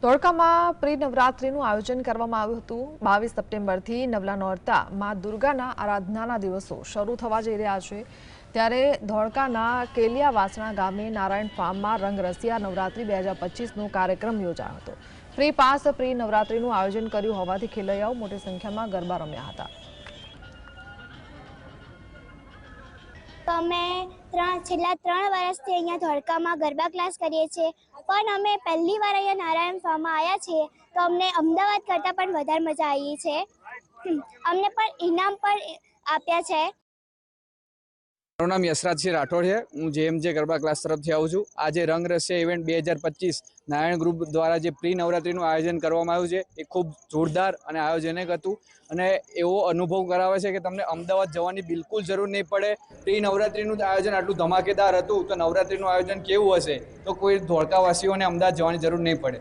ધોળકામાં pre નવરાત્રીનું આયોજન કરવામાં આવ્યું હતું। 22 સપ્ટેમ્બરથી નવલા નોરતા માં દુર્ગાના આરાધનાના દિવસો શરૂ થવા જઈ રહ્યા છે। ત્યારે ધોળકાના કેલિયાવાસણા ગામે નારાયણ ફાર્મમાં રંગરસિયા નવરાત્રી 2025નો કાર્યક્રમ યોજાયો હતો। ફ્રી પાસ પ્રી નવરાત્રીનું આયોજન કર્યું હોવાથી ખેલૈયાઓ મોટી સંખ્યામાં ગરબા રમ્યા હતા। અમે છેલ્લા 3 વર્ષથી અહીંયા ધોળકામાં ગરબા ક્લાસ કરીએ છીએ, પણ અમે પહેલી વાર અહીંયા નારાયણ ફાર્મમાં આવ્યા છીએ તો અમને અમદાવાદ કરતાં પણ વધારે મજા આવી છે। અમને પણ ઇનામ પણ આપ્યા છે। મારું નામ યશરાજસિંહ રાઠોડ છે। હું JMJ ગરબા ક્લાસ તરફથી આવું છું। આજે રંગરસિયા ઇવેન્ટ 2025 નારાયણ ગ્રુપ દ્વારા જે પ્રી નવરાત્રીનું આયોજન કરવામાં આવ્યું છે એ ખૂબ જોરદાર અને આયોજનિક હતું અને એવો અનુભવ કરાવે છે કે તમને અમદાવાદ જવાની બિલકુલ જરૂર નહીં પડે। પ્રી નવરાત્રીનું આયોજન આટલું ધમાકેદાર હતું તો નવરાત્રીનું આયોજન કેવું હશે તો કોઈ ધોળકાવાસીઓને અમદાવાદ જવાની જરૂર નહીં પડે।